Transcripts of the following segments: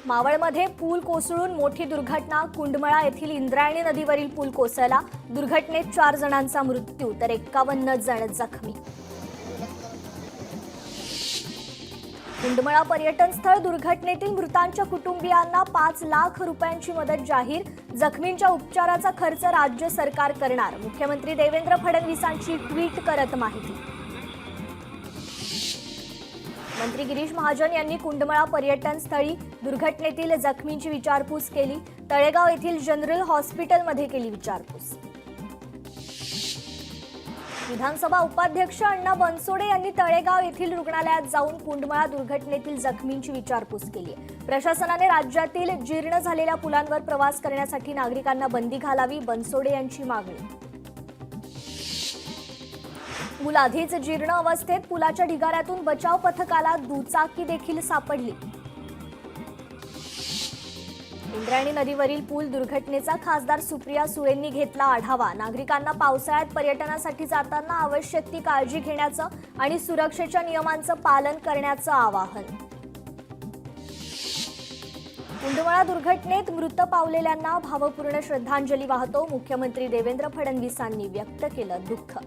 मावळमध्ये पूल कोसळून मोठी दुर्घटना. कुंडमळा येथील इंद्रायणी नदीवरील पूल कोसळला. दुर्घटनेत 4 जणांचा मृत्यू तर 51 जण जखमी. कुंडमळा पर्यटन स्थळ दुर्घटनेतील मृतांच्या कुटुंबियांना 5 लाख रुपयांची मदत जाहीर. जखमींच्या उपचाराचा खर्च राज्य सरकार करणार. मुख्यमंत्री देवेंद्र फडणवीसांची ट्विट करत माहिती. मंत्री गिरीश महाजन यांनी कुंडमळा पर्यटन स्थळी दुर्घटनेतील जखमींची विचारपूस केली. तळेगाव येथील जनरल हॉस्पिटलमध्ये केली विचारपूस. विधानसभा उपाध्यक्ष अण्णा बनसोडे यांनी तळेगाव येथील रुग्णालयात जाऊन कुंडमळा दुर्घटनेतील जखमींची विचारपूस केली. प्रशासनाने राज्यातील जीर्ण झालेल्या पुलांवर प्रवास करण्यासाठी नागरिकांना बंदी घालावी, बनसोडे यांची मागणी. पूल आधीच जीर्ण अवस्थेत. पुलाच्या ढिगाऱ्यातून बचाव पथकाला दुचाकी देखील सापडली. इंद्रायणी नदीवरील पूल दुर्घटनेचा खासदार सुप्रिया सुळेंनी घेतला आढावा. नागरिकांना पावसाळ्यात पर्यटनासाठी जाताना आवश्यक ती काळजी घेण्याचं आणि सुरक्षेच्या नियमांचं पालन करण्याचं आवाहन. कुंडमळा दुर्घटनेत मृत पावलेल्यांना भावपूर्ण श्रद्धांजली वाहतो. मुख्यमंत्री देवेंद्र फडणवीसांनी व्यक्त केलं दुःख.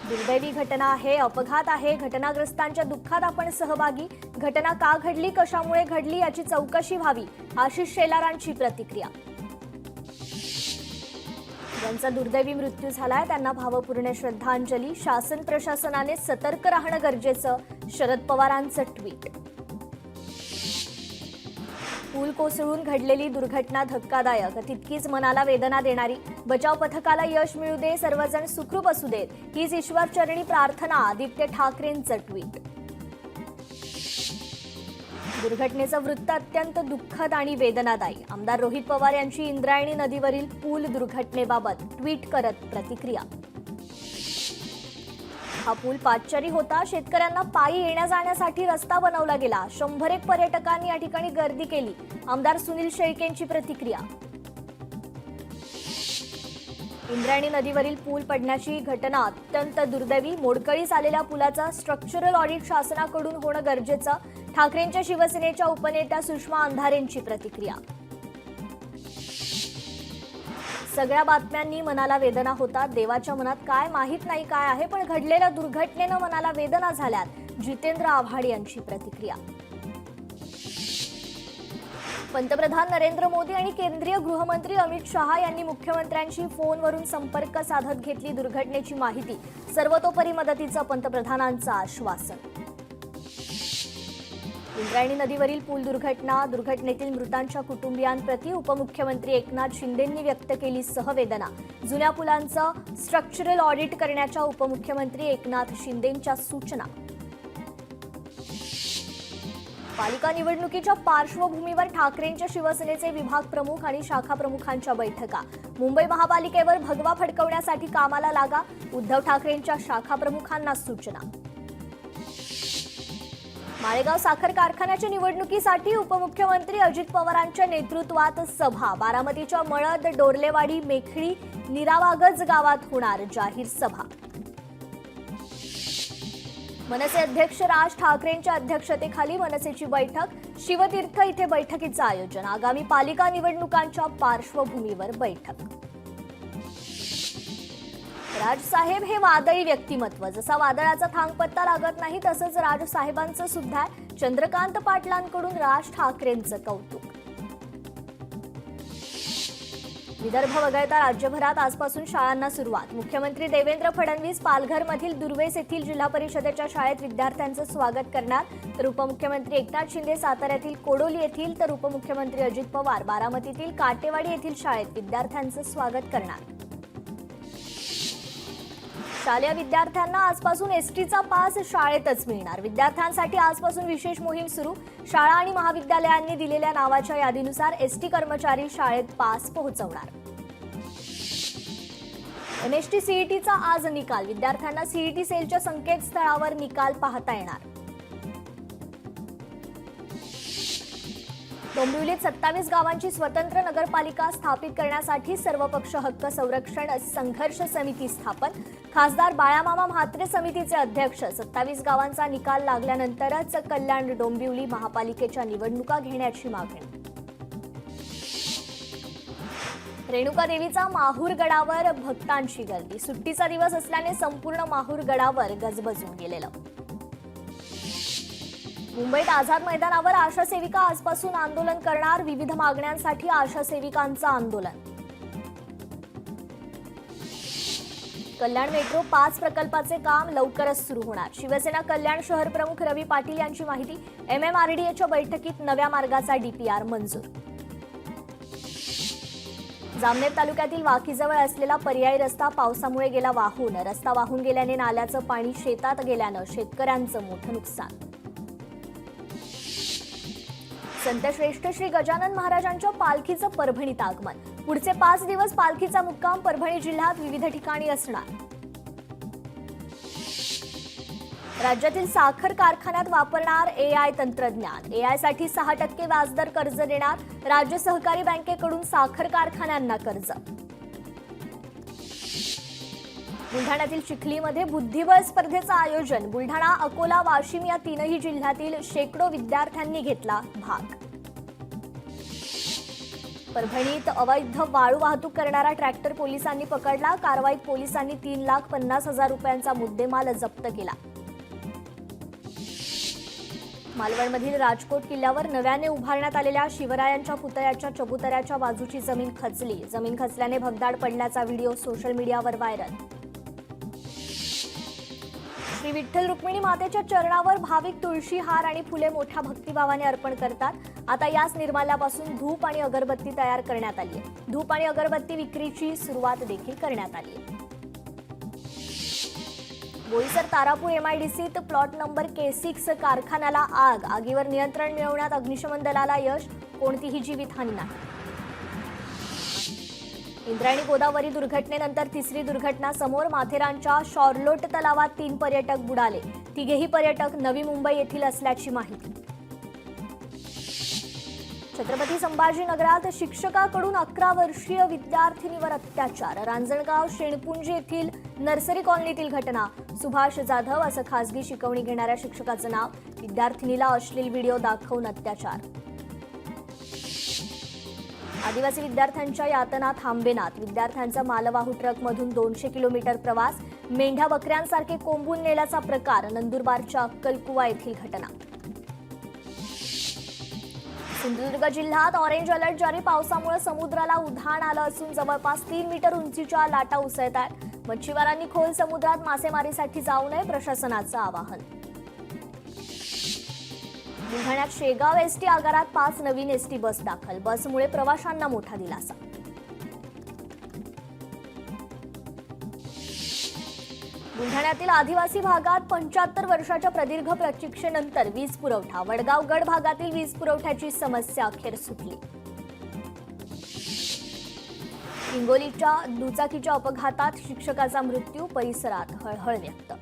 दुर्दैवी घटना आहे, अपघात आहे. घटनाग्रस्तांच्या दुःखात आपण सहभागी. घटना का घडली, कशामुळे घडली याची चौकशी व्हावी. आशिष शेलारांची प्रतिक्रिया. ज्यांचा दुर्दैवी मृत्यू झालाय त्यांना भावपूर्ण श्रद्धांजली. शासन प्रशासनाने सतर्क राहणं गरजेचं. शरद पवारांचं ट्विट. पूल कोसळून घडलेली दुर्घटना धक्कादायक, तितकीच मनाला वेदना देणारी. बचाव पथकाला यश मिळू दे, सर्वजण सुखरूप असू देत, हीच ईश्वरचरणी प्रार्थना. आदित्य ठाकरेंचं ट्विट. दुर्घटनेचं वृत्त अत्यंत दुःखद आणि वेदनादायी. आमदार रोहित पवार यांची इंद्रायणी नदीवरील पूल दुर्घटनेबाबत ट्विट करत प्रतिक्रिया. हा पूल पादचारी होता. शेतकऱ्यांना पायी येण्या जाण्यासाठी रस्ता बनवला गेला. 100 पर्यटकांनी या ठिकाणी गर्दी केली. आमदार सुनील शेळकेंची प्रतिक्रिया. इंद्रायणी नदीवरील पूल पडण्याची घटना अत्यंत दुर्दैवी. मोडकळीस आलेल्या पुलाचा स्ट्रक्चरल ऑडिट शासनाकडून होणं गरजेचं. ठाकरेंच्या शिवसेनेच्या उपनेत्या सुषमा अंधारेंची प्रतिक्रिया. सगळ्या बातम्यांनी मनाला वेदना होतात. देवाच्या मनात काय माहीत नाही काय आहे, पण घडलेल्या दुर्घटनेनं मनाला वेदना झाल्यात. जितेंद्र आव्हाड यांची प्रतिक्रिया. पंतप्रधान नरेंद्र मोदी आणि केंद्रीय गृहमंत्री अमित शहा यांनी मुख्यमंत्र्यांशी फोनवरून संपर्क साधत घेतली दुर्घटनेची माहिती. सर्वतोपरी मदतीचं पंतप्रधानांचं आश्वासन. इंद्रायणी नदीवरील पूल दुर्घटनेतील मृतांच्या कुटुंबियांप्रती उपमुख्यमंत्री एकनाथ शिंदेंनी व्यक्त केली सहवेदना. जुन्या पुलांचं स्ट्रक्चरल ऑडिट करण्याच्या उपमुख्यमंत्री एकनाथ शिंदेंच्या सूचना. पालिका निवडणुकीच्या पार्श्वभूमीवर ठाकरेंच्या शिवसेनेचे विभाग प्रमुख आणि शाखा प्रमुखांच्या बैठका. मुंबई महापालिकेवर भगवा फडकवण्यासाठी कामाला लागा. उद्धव ठाकरेंच्या शाखा प्रमुखांना सूचना. माळेगाव साखर कारखान्याच्या निवडणुकीसाठी उपमुख्यमंत्री अजित पवारांच्या नेतृत्वात सभा. बारामतीच्या मळद, डोरलेवाडी, मेखळी, निरावागज गावात होणार जाहीर सभा. मनसे अध्यक्ष राज ठाकरेंच्या अध्यक्षतेखाली मनसेची बैठक. शिवतीर्थ इथे बैठकीचं आयोजन. आगामी पालिका निवडणुकांच्या पार्श्वभूमीवर बैठक. राजसाहेब हे वादळी व्यक्तिमत्व. जसा वादळाचा थांगपत्ता लागत नाही तसंच राजसाहेबांचं सुद्धा. चंद्रकांत पाटलांकडून राज ठाकरेंचं कौतुक. विदर्भ वगळता राज्यभरात आजपासून शाळांना सुरुवात. मुख्यमंत्री देवेंद्र फडणवीस पालघरमधील दुर्वेस येथील जिल्हा परिषदेच्या शाळेत विद्यार्थ्यांचं स्वागत करणार. तर उपमुख्यमंत्री एकनाथ शिंदे साताऱ्यातील कोडोली येथील, तर उपमुख्यमंत्री अजित पवार बारामतीतील काटेवाडी येथील शाळेत विद्यार्थ्यांचं स्वागत करणार. शालेय विद्यार्थ्यांना आजपासून एसटीचा पास शाळेतच मिळणार. विद्यार्थ्यांसाठी आजपासून विशेष मोहीम सुरू. शाळा आणि महाविद्यालयांनी दिलेल्या नावाच्या यादीनुसार एसटी कर्मचारी शाळेत पास पोहोचवणार. एमएसटी सीईटीचा आज निकाल. विद्यार्थ्यांना सीईटी सेलच्या संकेतस्थळावर निकाल पाहता येणार. डोंबिवलीत 27 गावांची स्वतंत्र नगरपालिका स्थापित करण्यासाठी सर्वपक्ष हक्क संरक्षण संघर्ष समिती स्थापन. खासदार बाळामामा म्हात्रे समितीचे अध्यक्ष. 27 गावांचा निकाल लागल्यानंतरच कल्याण डोंबिवली महापालिकेच्या निवडणुका घेण्याची मागणी. रेणुका देवीचा माहूर गडावर भक्तांची गर्दी. सुट्टीचा दिवस असल्याने संपूर्ण माहूर गडावर गजबजून गेलेलं. मुंबईत आझाद मैदानावर आशा सेविका आजपासून आंदोलन करणार. विविध मागण्यांसाठी आशा सेविकांचं आंदोलन. कल्याण मेट्रो 5 प्रकल्पाचे काम लवकरच सुरू होणार. शिवसेना कल्याण शहर प्रमुख रवी पाटील यांची माहिती. MMRDAच्या बैठकीत नव्या मार्गाचा DPR मंजूर. जामनेर तालुक्यातील वाकीजवळ असलेला पर्यायी रस्ता पावसामुळे गेला वाहून. रस्ता वाहून गेल्याने नाल्याचं पाणी शेतात गेल्यानं शेतकऱ्यांचं मोठं नुकसान. संतश्रेष्ठ श्री गजानन महाराजांच्या पालखीचं परभणीत आगमन. पुढचे 5 दिवस पालखीचा मुक्काम परभणी जिल्ह्यात विविध ठिकाणी असणार. राज्यातील साखर कारखान्यात वापरणार AI तंत्रज्ञान. AI साठी 6% व्याजदर कर्ज देणार. राज्य सहकारी बँकेकडून साखर कारखान्यांना कर्ज. बुलढाण्यातील चिखलीमध्ये बुद्धिबळ स्पर्धेचं आयोजन. बुलढाणा, अकोला, वाशिम या 3ही जिल्ह्यातील शेकडो विद्यार्थ्यांनी घेतला भाग. परभणीत अवैध वाळू वाहतूक करणारा ट्रॅक्टर पोलिसांनी पकडला. कारवाईत पोलिसांनी 3,50,000 रुपयांचा मुद्देमाल जप्त केला. मालवणमधील राजकोट किल्ल्यावर नव्याने उभारण्यात आलेल्या शिवरायांच्या पुतळ्याच्या चबुतऱ्याच्या बाजूची जमीन खचली. जमीन खचल्याने भगदाड पडल्याचा व्हिडिओ सोशल मीडियावर व्हायरल. श्री विठ्ठल रुक्मिणी मातेच्या चरणावर भाविक तुळशी, हार आणि फुले मोठ्या भक्तिभावाने अर्पण करतात. आता याच निर्माल्यापासून धूप आणि अगरबत्ती तयार करण्यात आली आहे. धूप आणि अगरबत्ती विक्रीची सुरुवात देखील करण्यात आली आहे. बोईसर तारापूर MIDCत प्लॉट नंबर K6 कारखान्याला आग. आगीवर नियंत्रण मिळवण्यात अग्निशमन दलाला यश. कोणतीही जीवितहानी नाही. इंद्रायणी गोदावरी दुर्घटनेनंतर 3री दुर्घटना समोर. माथेरानच्या शॉर्लोट तलावात 3 पर्यटक बुडाले. 3ही पर्यटक नवी मुंबई येथील असल्याची माहिती. छत्रपती संभाजीनगरात शिक्षकाकडून 11 वर्षीय विद्यार्थिनीवर अत्याचार. रांजणगाव शेणपुंजी येथील नर्सरी कॉलनीतील घटना. सुभाष जाधव असं खासगी शिकवणी घेणाऱ्या शिक्षकाचं नाव. विद्यार्थिनीला अश्लील व्हिडिओ दाखवून अत्याचार. आदिवासी विद्यार्थ्यांच्या यातना थांबेनात. विद्यार्थ्यांचा मालवाहू ट्रकमधून 200 किलोमीटर प्रवास. मेंढ्या बकऱ्यांसारखे कोंबून नेल्याचा प्रकार. नंदुरबारच्या अक्कलकुवा येथील घटना. सिंधुदुर्ग जिल्ह्यात ऑरेंज अलर्ट जारी. पावसामुळे समुद्राला उधाण आलं असून जवळपास 3 मीटर उंचीच्या लाटा उसळत आहेत. मच्छीमारांनी खोल समुद्रात मासेमारीसाठी जाऊ नये, प्रशासनाचं आवाहन. बुलढाण्यात शेगाव ST आगारात 5 नवीन ST बस दाखल. बसमुळे प्रवाशांना मोठा दिलासा. बुलढाण्यातील आदिवासी भागात 75 वर्षाच्या प्रदीर्घ प्रतीक्षेनंतर वीज पुरवठा. वडगाव गड भागातील वीज पुरवठ्याची समस्या अखेर सुटली. हिंगोलीच्या दुचाकीच्या अपघातात शिक्षकाचा मृत्यू. परिसरात हळहळ व्यक्त.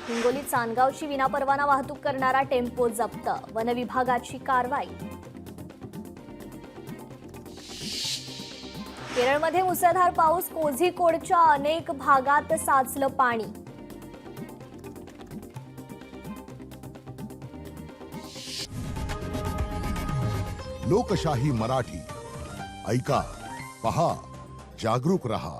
हिंगोलीत चांदगावची विनापरवाना वाहतूक करणारा टेम्पो जप्त. वनविभागाची कारवाई. केरळमध्ये मुसळधार पाऊस. कोझिकोडच्या अनेक भागात साचलं पाणी. लोकशाही मराठी ऐका, पहा, जागरूक रहा.